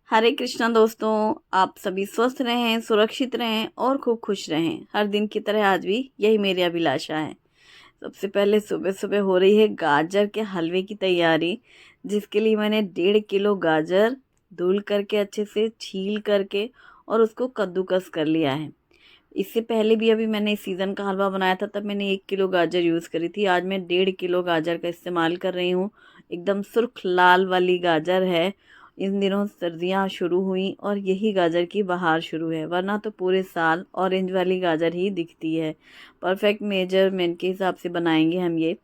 हरे कृष्णा दोस्तों। आप सभी स्वस्थ रहें, सुरक्षित रहें और खूब खुश रहें। हर दिन की तरह आज भी यही मेरी अभिलाषा है। सबसे पहले सुबह सुबह हो रही है गाजर के हलवे की तैयारी, जिसके लिए मैंने 1.5 किलो गाजर धुल करके अच्छे से छील करके और उसको कद्दूकस कर लिया है। इससे पहले भी अभी मैंने इस सीज़न का हलवा बनाया था, तब मैंने 1 किलो गाजर यूज़ करी थी। आज मैं 1.5 किलो गाजर का इस्तेमाल कर रही हूँ। एकदम सुर्ख लाल वाली गाजर है। इन दिनों सर्दियाँ शुरू हुई और यही गाजर की बहार शुरू है, वरना तो पूरे साल ऑरेंज वाली गाजर ही दिखती है। परफेक्ट मेजरमेंट के हिसाब से बनाएंगे हम ये।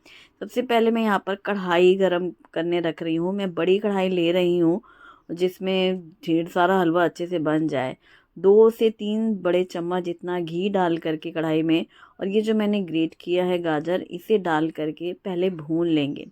सबसे पहले मैं यहाँ पर कढ़ाई गरम करने रख रही हूँ। मैं बड़ी कढ़ाई ले रही हूँ जिसमें ढेर सारा हलवा अच्छे से बन जाए। 2 से 3 बड़े चम्मच जितना घी डाल करके कढ़ाई में, और ये जो मैंने ग्रेट किया है गाजर, इसे डाल करके पहले भून लेंगे।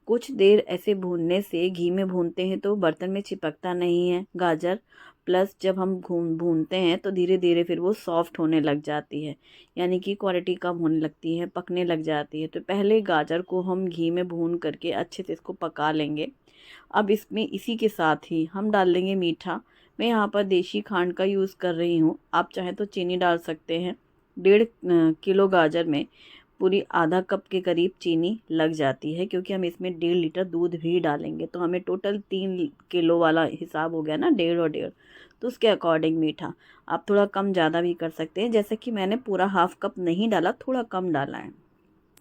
कुछ देर ऐसे भूनने से, घी में भूनते हैं तो बर्तन में चिपकता नहीं है गाजर। प्लस जब हम भूनते हैं तो धीरे धीरे फिर वो सॉफ्ट होने लग जाती है, यानी कि क्वालिटी कम होने लगती है, पकने लग जाती है। तो पहले गाजर को हम घी में भून करके अच्छे से इसको पका लेंगे। अब इसमें इसी के साथ ही हम डाल देंगे मीठा। मैं यहाँ पर देशी खांड का यूज़ कर रही हूँ, आप चाहें तो चीनी डाल सकते हैं। 1.5 किलो गाजर में पूरी आधा कप के करीब चीनी लग जाती है, क्योंकि हम इसमें 1.5 लीटर दूध भी डालेंगे, तो हमें टोटल 3 किलो वाला हिसाब हो गया ना, 1.5 और 1.5। तो उसके अकॉर्डिंग मीठा आप थोड़ा कम ज़्यादा भी कर सकते हैं, जैसे कि मैंने पूरा हाफ कप नहीं डाला, थोड़ा कम डाला है।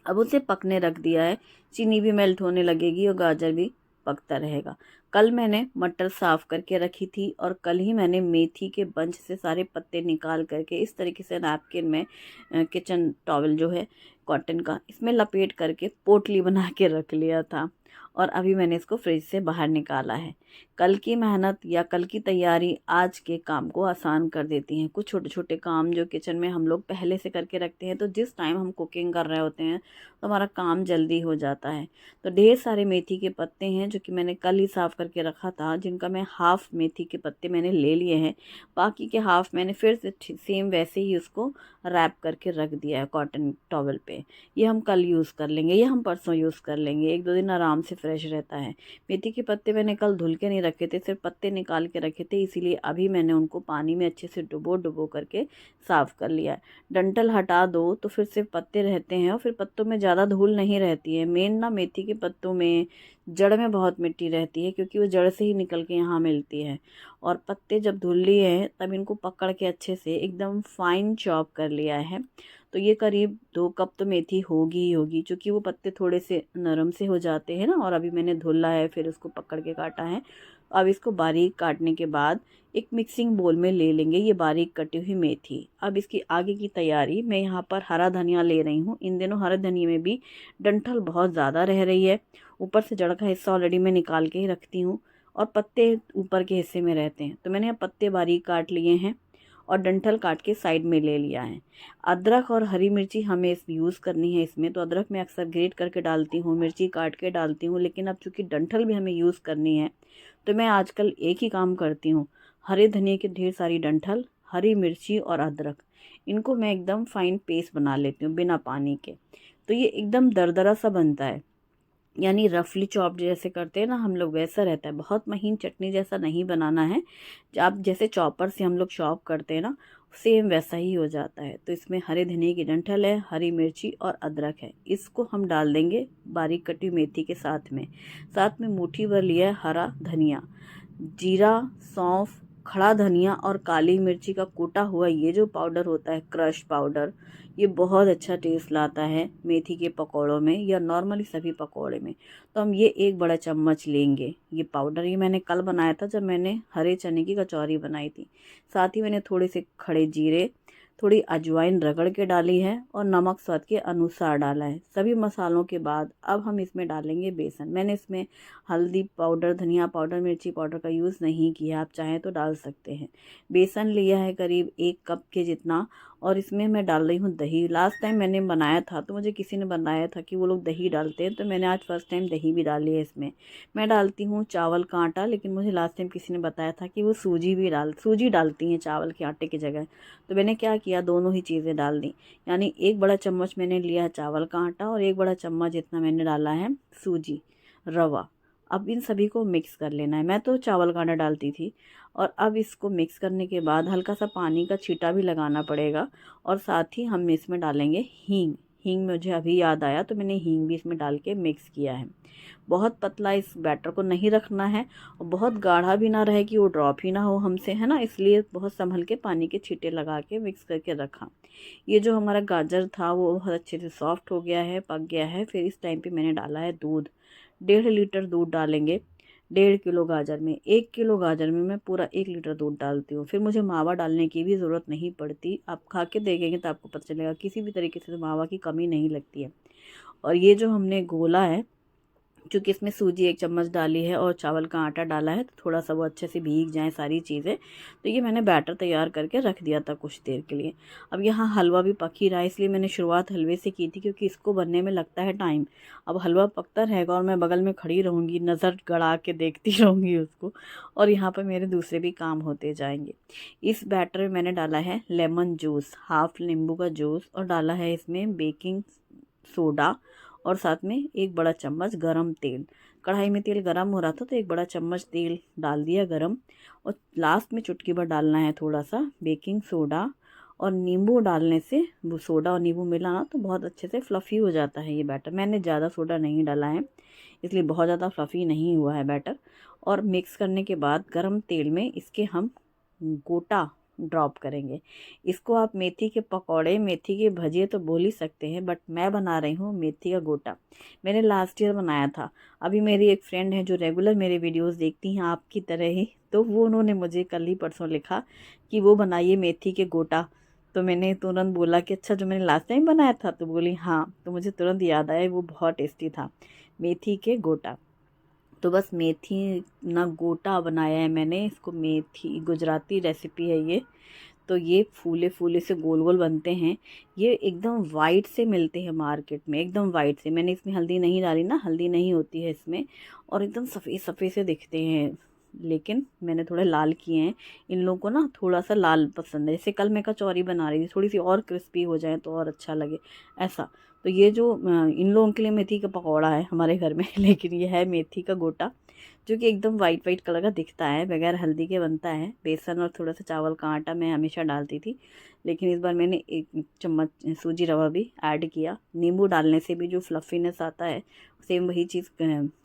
अब उसे पकने रख दिया है। चीनी भी मेल्ट होने लगेगी और गाजर भी पकता रहेगा। कल मैंने मटर साफ़ करके रखी थी और कल ही मैंने मेथी के बंच से सारे पत्ते निकाल करके इस तरीके से नैपकिन में, किचन टॉवल जो है कॉटन का, इसमें लपेट करके पोटली बना के रख लिया था। और अभी मैंने इसको फ्रिज से बाहर निकाला है। कल की मेहनत या कल की तैयारी आज के काम को आसान कर देती हैं। कुछ छोटे छोटे काम जो किचन में हम लोग पहले से करके रखते हैं, तो जिस टाइम हम कुकिंग कर रहे होते हैं तो हमारा काम जल्दी हो जाता है। तो ढेर सारे मेथी के पत्ते हैं जो कि मैंने कल ही साफ़ करके रखा था, जिनका मैं हाफ़ मेथी के पत्ते मैंने ले लिए हैं। बाकी के हाफ़ मैंने फिर से सेम वैसे ही उसको रैप करके रख दिया है कॉटन टॉवल पे। ये हम कल यूज़ कर लेंगे, ये हम परसों यूज़ कर लेंगे, 1-2 दिन आराम से फ्रेश रहता है। मेथी के पत्ते मैंने कल धुल के नहीं रखे थे, सिर्फ पत्ते निकाल के रखे थे, इसीलिए अभी मैंने उनको पानी में अच्छे से डुबो डुबो करके साफ़ कर लिया है। डंठल हटा दो तो फिर सिर्फ पत्ते रहते हैं, और फिर पत्तों में ज़्यादा धूल नहीं रहती है। मेन ना मेथी के पत्तों में जड़ में बहुत मिट्टी रहती है, क्योंकि वो जड़ से ही निकल के यहाँ मिलती है। और पत्ते जब धुल लिए हैं तब इनको पकड़ के अच्छे से एकदम फाइन चॉप कर लिया है। तो ये करीब 2 कप तो मेथी होगी ही होगी, क्योंकि वो पत्ते थोड़े से नरम से हो जाते हैं ना। और अभी मैंने धुला है, फिर उसको पकड़ के काटा है। अब इसको बारीक काटने के बाद एक मिक्सिंग बोल में ले लेंगे ये बारीक कटी हुई मेथी। अब इसकी आगे की तैयारी, मैं यहाँ पर हरा धनिया ले रही हूँ। इन दिनों हरे धनिए में भी डंठल बहुत ज़्यादा रह रही है। ऊपर से जड़ का हिस्सा ऑलरेडी मैं निकाल के ही रखती हूँ, और पत्ते ऊपर के हिस्से में रहते हैं। तो मैंने यहाँ पत्ते बारीक काट लिए हैं और डंठल काट के साइड में ले लिया है। अदरक और हरी मिर्ची हमें इस यूज़ करनी है इसमें, तो अदरक मैं अक्सर ग्रेट करके डालती हूँ, मिर्ची काट के डालती हूँ, लेकिन अब चूँकि डंठल भी हमें यूज़ करनी है तो मैं आजकल एक ही काम करती हूँ। हरे धनिए के ढेर सारी डंठल, हरी मिर्ची और अदरक, इनको मैं एकदम फाइन पेस्ट बना लेती हूँ बिना पानी के। तो ये एकदम दरदरा सा बनता है, यानी रफली चॉप जैसे करते हैं ना हम लोग, वैसा रहता है। बहुत महीन चटनी जैसा नहीं बनाना है। आप जैसे चॉपर से हम लोग चॉप करते हैं ना, सेम वैसा ही हो जाता है। तो इसमें हरे धनिए की डंठल है, हरी मिर्ची और अदरक है, इसको हम डाल देंगे बारीक कटी मेथी के साथ में। साथ में मुट्ठी भर लिया है हरा धनिया, जीरा, सौंफ, खड़ा धनिया और काली मिर्ची का कूटा हुआ ये जो पाउडर होता है, क्रश पाउडर, ये बहुत अच्छा टेस्ट लाता है मेथी के पकौड़ों में या नॉर्मली सभी पकौड़े में। तो हम ये 1 बड़ा चम्मच लेंगे ये पाउडर। ये मैंने कल बनाया था जब मैंने हरे चने की कचौरी बनाई थी। साथ ही मैंने थोड़े से खड़े जीरे, थोड़ी अजवाइन रगड़ के डाली है और नमक स्वाद के अनुसार डाला है। सभी मसालों के बाद अब हम इसमें डालेंगे बेसन। मैंने इसमें हल्दी पाउडर, धनिया पाउडर, मिर्ची पाउडर का यूज़ नहीं किया, आप चाहें तो डाल सकते हैं। बेसन लिया है करीब 1 कप के जितना, और इसमें मैं डाल रही हूँ दही। लास्ट टाइम मैंने बनाया था तो मुझे किसी ने बताया था कि वो लोग दही डालते हैं, तो मैंने आज फर्स्ट टाइम दही भी डाली है इसमें। मैं डालती हूँ चावल का आटा, लेकिन मुझे लास्ट टाइम किसी ने बताया था कि वो सूजी डालती हैं चावल के आटे की जगह। तो मैंने क्या किया, दोनों ही चीज़ें डाल दी। यानी 1 बड़ा चम्मच मैंने लिया है चावल का आटा और 1 बड़ा चम्मच जितना मैंने डाला है सूजी, रवा। अब इन सभी को मिक्स कर लेना है। मैं तो चावल का आटा डालती थी, और अब इसको मिक्स करने के बाद हल्का सा पानी का छींटा भी लगाना पड़ेगा, और साथ ही हम इसमें डालेंगे हींग। हींग मुझे अभी याद आया, तो मैंने हींग भी इसमें डाल के मिक्स किया है। बहुत पतला इस बैटर को नहीं रखना है, और बहुत गाढ़ा भी ना रहे कि वो ड्रॉप ही ना हो हमसे, है ना, इसलिए बहुत संभल के पानी के छींटे लगा के मिक्स करके रखा। ये जो हमारा गाजर था वो बहुत अच्छे से सॉफ्ट हो गया है, पक गया है। फिर इस टाइम पे मैंने डाला है दूध। 1.5 लीटर दूध डालेंगे। 1.5 किलो गाजर में, 1 किलो गाजर में मैं पूरा 1 लीटर दूध डालती हूँ। फिर मुझे मावा डालने की भी ज़रूरत नहीं पड़ती, आप खा के देखेंगे तो आपको पता चलेगा किसी भी तरीके से मावा की कमी नहीं लगती है। और ये जो हमने घोला है, क्योंकि इसमें सूजी 1 चम्मच डाली है और चावल का आटा डाला है, तो थोड़ा सा वो अच्छे से भीग जाए सारी चीज़ें। तो ये मैंने बैटर तैयार करके रख दिया था कुछ देर के लिए। अब यहाँ हलवा भी पक ही रहा है, इसलिए मैंने शुरुआत हलवे से की थी, क्योंकि इसको बनने में लगता है टाइम। अब हलवा पकता रहेगा और मैं बगल में खड़ी रहूँगी, नज़र गड़ा के देखती रहूँगी उसको, और यहाँ पर मेरे दूसरे भी काम होते जाएंगे। इस बैटर में मैंने डाला है लेमन जूस, हाफ नींबू का जूस, और डाला है इसमें बेकिंग सोडा, और साथ में 1 बड़ा चम्मच गरम तेल। कढ़ाई में तेल गरम हो रहा था तो 1 बड़ा चम्मच तेल डाल दिया गरम। और लास्ट में चुटकी भर डालना है थोड़ा सा बेकिंग सोडा, और नींबू डालने से वो सोडा और नींबू मिलाना तो बहुत अच्छे से फ्लफ़ी हो जाता है ये बैटर। मैंने ज़्यादा सोडा नहीं डाला है, इसलिए बहुत ज़्यादा फ्लफ़ी नहीं हुआ है बैटर। और मिक्स करने के बाद गरम तेल में इसके हम गोटा ड्रॉप करेंगे। इसको आप मेथी के पकौड़े, मेथी के भजिए तो बोल ही सकते हैं, बट मैं बना रही हूँ मेथी का गोटा। मैंने लास्ट ईयर बनाया था। अभी मेरी एक फ्रेंड है जो रेगुलर मेरे वीडियोस देखती हैं आपकी तरह ही, तो वो उन्होंने मुझे कल ही परसों लिखा कि वो बनाइए मेथी के गोटा। तो मैंने तुरंत बोला कि अच्छा, जो मैंने लास्ट टाइम बनाया था? तो बोली हाँ। तो मुझे तुरंत याद आया, वो बहुत टेस्टी था, मेथी के गोटा। तो बस मेथी ना गोटा बनाया है मैंने इसको, मेथी गुजराती रेसिपी है ये। तो ये फूले फूले से गोल गोल बनते हैं। ये एकदम वाइट से मिलते हैं मार्केट में, एकदम वाइट से। मैंने इसमें हल्दी नहीं डाली ना, हल्दी नहीं होती है इसमें, और एकदम सफ़ेद सफ़ेद से दिखते हैं, लेकिन मैंने थोड़े लाल किए हैं। इन लोगों को ना थोड़ा सा लाल पसंद है, जैसे कल मैं कचौरी बना रही थी, थोड़ी सी और क्रिस्पी हो जाए तो और अच्छा लगे, ऐसा। तो ये जो इन लोगों के लिए मेथी का पकौड़ा है हमारे घर में लेकिन ये है मेथी का गोटा, जो कि एकदम वाइट वाइट कलर का दिखता है, बगैर हल्दी के बनता है। बेसन और थोड़ा सा चावल का आटा मैं हमेशा डालती थी, लेकिन इस बार मैंने 1 चम्मच सूजी रवा भी ऐड किया। नींबू डालने से भी जो फ्लफीनेस आता है, सेम वही चीज़।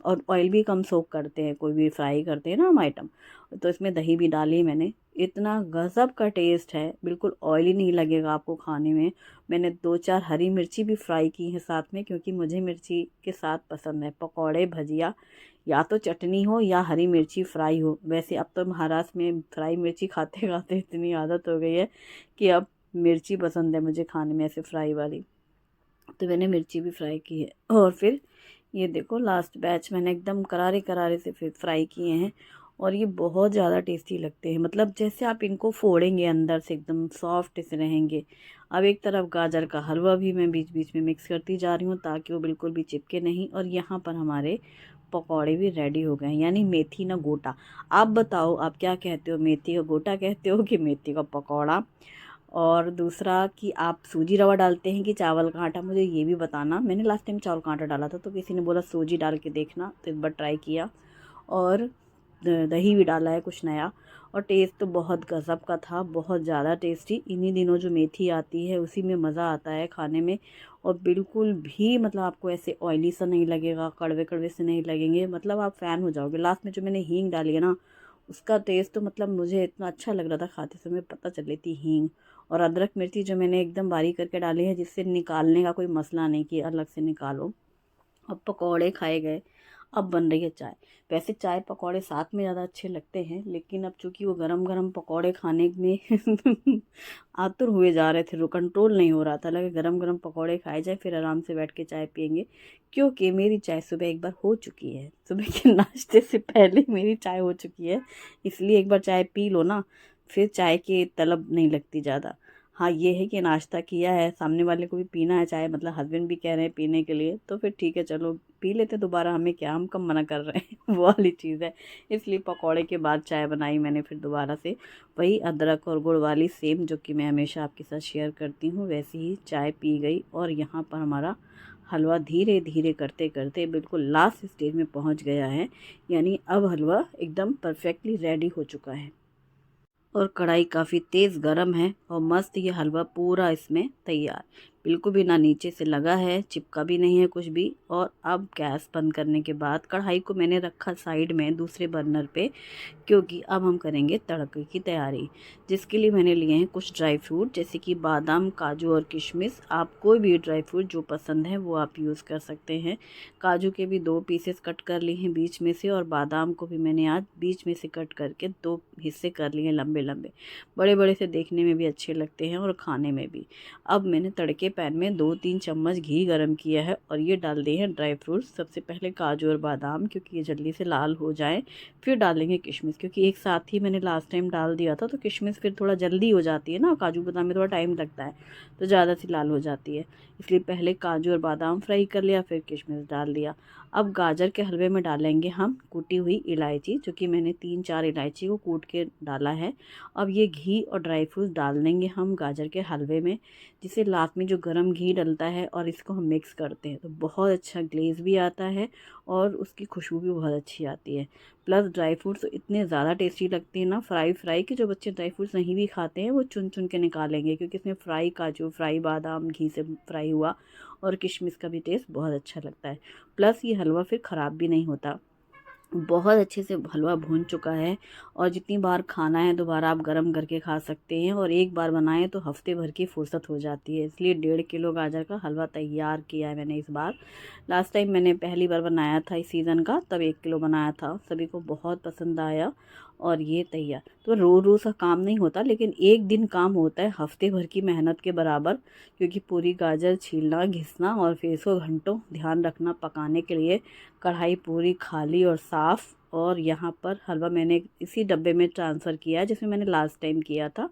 और ऑयल भी कम सोक करते हैं, कोई भी फ्राई करते हैं ना हम आइटम, तो इसमें दही भी डाली मैंने। इतना गज़ब का टेस्ट है, बिल्कुल ऑयली नहीं लगेगा आपको खाने में। मैंने 2-4 हरी मिर्ची भी फ्राई की है साथ में, क्योंकि मुझे मिर्ची के साथ पसंद है। पकौड़े भजिया या तो चटनी हो या हरी मिर्ची फ्राई हो। वैसे अब तो महाराष्ट्र में फ्राई मिर्ची खाते खाते इतनी आदत हो गई है कि अब मिर्ची पसंद है मुझे खाने में, ऐसे फ्राई वाली। तो मैंने मिर्ची भी फ्राई की है। और फिर ये देखो लास्ट बैच मैंने एकदम करारे करारे से फिर फ्राई किए हैं, और ये बहुत ज़्यादा टेस्टी लगते हैं। मतलब जैसे आप इनको फोड़ेंगे अंदर से एकदम सॉफ्ट से रहेंगे। अब एक तरफ गाजर का हलवा भी मैं बीच बीच में मिक्स करती जा रही हूँ, ताकि वो बिल्कुल भी चिपके नहीं। और यहाँ पर हमारे पकौड़े भी रेडी हो गए हैं, यानी मेथी ना गोटा। आप बताओ, आप क्या कहते हो? मेथी का गोटा कहते हो कि मेथी का पकौड़ा? और दूसरा कि आप सूजी रवा डालते हैं कि चावल का आटा, मुझे ये भी बताना। मैंने लास्ट टाइम चावल का आटा डाला था, तो किसी ने बोला सूजी डाल के देखना, तो एक बार ट्राई किया। और दही भी डाला है कुछ नया। और टेस्ट तो बहुत गज़ब का था, बहुत ज़्यादा टेस्टी। इन्हीं दिनों जो मेथी आती है उसी में मज़ा आता है खाने में। और बिल्कुल भी मतलब आपको ऐसे ऑयली सा नहीं लगेगा, कड़वे कड़वे से नहीं लगेंगे, मतलब आप फ़ैन हो जाओगे। लास्ट में जो मैंने हींग डाली है ना, उसका टेस्ट तो मतलब मुझे इतना अच्छा लग रहा था, खाते समय पता चल रही थी हींग। और अदरक मिर्ची जो मैंने एकदम बारीक करके डाली है, जिससे निकालने का कोई मसला नहीं कि अलग से निकालो। अब पकौड़े खाए गए, अब बन रही है चाय। वैसे चाय पकौड़े साथ में ज़्यादा अच्छे लगते हैं, लेकिन अब चूंकि वो गरम गरम पकौड़े खाने में आतुर हुए जा रहे थे, कंट्रोल नहीं हो रहा था, लगे गरम गरम पकौड़े खाए जाए, फिर आराम से बैठ के चाय पियेंगे। क्योंकि मेरी चाय सुबह एक बार हो चुकी है, सुबह के नाश्ते से पहले मेरी चाय हो चुकी है, इसलिए एक बार चाय पी लो ना, फिर चाय की तलब नहीं लगती ज़्यादा। हाँ, ये है कि नाश्ता किया है, सामने वाले को भी पीना है चाय, मतलब हस्बैंड भी कह रहे हैं पीने के लिए, तो फिर ठीक है चलो पी लेते दोबारा, हमें क्या, हम कब मना कर रहे हैं वो वाली चीज़ है। इसलिए पकौड़े के बाद चाय बनाई मैंने फिर दोबारा से, वही अदरक और गुड़ वाली सेम, जो कि मैं हमेशा आपके साथ शेयर करती हूँ, वैसी ही चाय पी गई। और यहाँ पर हमारा हलवा धीरे धीरे करते करते बिल्कुल लास्ट स्टेज में पहुंच गया है, यानी अब हलवा एकदम परफेक्टली रेडी हो चुका है और कढ़ाई काफ़ी तेज़ गरम है और मस्त ये हलवा पूरा इसमें तैयार, बिल्कुल भी ना नीचे से लगा है, चिपका भी नहीं है कुछ भी। और अब गैस बंद करने के बाद कढ़ाई को मैंने रखा साइड में दूसरे बर्नर पे, क्योंकि अब हम करेंगे तड़के की तैयारी, जिसके लिए मैंने लिए हैं कुछ ड्राई फ्रूट जैसे कि बादाम, काजू और किशमिश। आप कोई भी ड्राई फ्रूट जो पसंद है वो आप यूज़ कर सकते हैं। काजू के भी 2 पीसेस कट कर लिए हैं बीच में से, और बादाम को भी मैंने आज बीच में से कट करके 2 हिस्से कर लिए हैं लंबे लंबे, बड़े बड़े से देखने में भी अच्छे लगते हैं और खाने में भी। अब मैंने तड़के पैन में 2-3 चम्मच घी गरम किया है और ये डाल दिए हैं ड्राई फ्रूट्स। सबसे पहले काजू और बादाम, क्योंकि ये जल्दी से लाल हो जाए, फिर डालेंगे किशमिश, क्योंकि एक साथ ही मैंने लास्ट टाइम डाल दिया था तो किशमिश फिर थोड़ा जल्दी हो जाती है ना, काजू बादाम में थोड़ा टाइम लगता है तो ज़्यादा सी लाल हो जाती है, इसलिए पहले काजू और बादाम फ्राई कर लिया, फिर किशमिश डाल दिया। अब गाजर के हलवे में डालेंगे हम कूटी हुई इलायची, जो कि मैंने 3-4 इलायची को कूट के डाला है। अब ये घी और ड्राई फ्रूट्स डाल देंगे हम गाजर के हलवे में, जिसे लास्ट में जो गरम घी डलता है और इसको हम मिक्स करते हैं तो बहुत अच्छा ग्लेज़ भी आता है और उसकी खुशबू भी बहुत अच्छी आती है। प्लस ड्राई फ्रूट्स इतने ज़्यादा टेस्टी लगते हैं ना, फ्राई कि जो बच्चे ड्राई फ्रूट्स नहीं भी खाते हैं वो चुन चुन के निकालेंगे, क्योंकि इसमें फ्राई काजू, फ्राई बादाम घी से फ्राई हुआ और किशमिश का भी टेस्ट बहुत अच्छा लगता है। प्लस ये हलवा फिर ख़राब भी नहीं होता। बहुत अच्छे से हलवा भून चुका है और जितनी बार खाना है दोबारा आप गरम करके खा सकते हैं, और एक बार बनाएं तो हफ्ते भर की फुर्सत हो जाती है। इसलिए 1.5 किलो गाजर का हलवा तैयार किया है मैंने इस बार। लास्ट टाइम मैंने पहली बार बनाया था इस सीज़न का, तब 1 किलो बनाया था, सभी को बहुत पसंद आया और ये तैयार। तो रोज़ रोज़ का काम नहीं होता, लेकिन एक दिन काम होता है हफ्ते भर की मेहनत के बराबर, क्योंकि पूरी गाजर छीलना, घिसना और फिर इसको घंटों ध्यान रखना पकाने के लिए। कढ़ाई पूरी खाली और साफ़, और यहाँ पर हलवा मैंने इसी डब्बे में ट्रांसफ़र किया है जिसमें मैंने लास्ट टाइम किया था।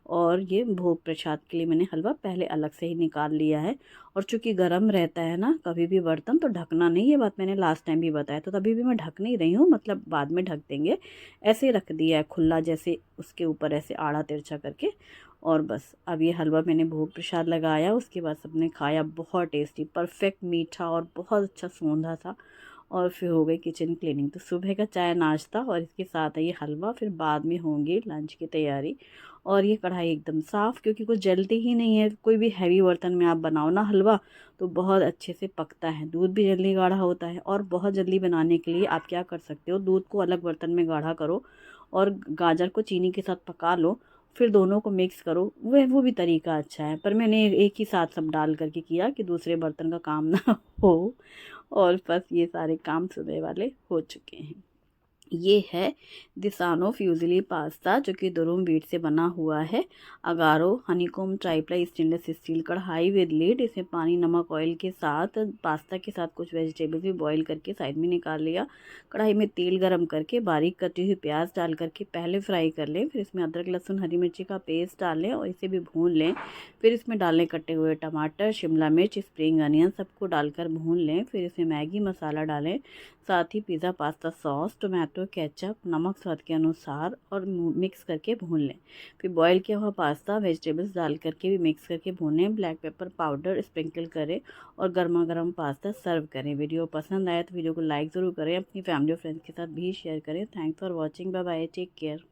और ये भोग प्रसाद के लिए मैंने हलवा पहले अलग से ही निकाल लिया है। और चूँकि गर्म रहता है ना कभी भी बर्तन, तो ढकना नहीं, ये बात मैंने लास्ट टाइम भी बताया, तो तभी भी मैं ढक नहीं रही हूँ, मतलब बाद में ढक देंगे। ऐसे ही रख दिया है खुला, जैसे उसके ऊपर ऐसे आड़ा तिरछा करके। और बस अब ये हलवा मैंने भोग प्रसाद लगाया, उसके बाद सबने खाया, बहुत टेस्टी, परफेक्ट मीठा और बहुत अच्छा सूंधा था। और फिर हो गई किचन क्लीनिंग। तो सुबह का चाय नाश्ता और इसके साथ है ये हलवा, फिर बाद में होंगी लंच की तैयारी। और ये कढ़ाई एकदम साफ़, क्योंकि कुछ जलती ही नहीं है। कोई भी हैवी बर्तन में आप बनाओ ना हलवा तो बहुत अच्छे से पकता है, दूध भी जल्दी गाढ़ा होता है। और बहुत जल्दी बनाने के लिए आप क्या कर सकते हो, दूध को अलग बर्तन में गाढ़ा करो और गाजर को चीनी के साथ पका लो, फिर दोनों को मिक्स करो, वो भी तरीका अच्छा है। पर मैंने एक ही साथ सब डाल करके किया कि दूसरे बर्तन का काम ना हो। और बस ये सारे काम सुबह वाले हो चुके हैं। ये है दिसानो फ्यूज़ली पास्ता, जो कि दुरुम व्हीट से बना हुआ है। Agaro honeycomb tri-ply stainless steel कढ़ाई विद लिड, इसमें पानी, नमक, ऑयल के साथ पास्ता के साथ कुछ वेजिटेबल्स भी बॉईल करके साइड में निकाल लिया। कढ़ाई में तेल गरम करके बारीक कटी हुई प्याज डाल करके पहले फ्राई कर लें, फिर इसमें अदरक, लहसुन, हरी मिर्ची का पेस्ट डालें और इसे भी भून लें। फिर इसमें डालें कटे हुए टमाटर, शिमला मिर्च, स्प्रिंग अनियन, सबको डालकर भून लें। फिर इसमें मैगी मसाला डालें, साथ ही pizza pasta sauce, tomato ketchup, नमक स्वाद के अनुसार, और मिक्स करके भून लें। फिर बॉईल किया हुआ पास्ता, वेजिटेबल्स डाल करके भी मिक्स करके भूनें। ब्लैक पेपर पाउडर स्प्रिंकल करें और गर्मा गर्म पास्ता सर्व करें। वीडियो पसंद आया तो वीडियो को लाइक ज़रूर करें, अपनी फैमिली और फ्रेंड्स के साथ भी शेयर करें। Thanks for watching, bye bye, take care.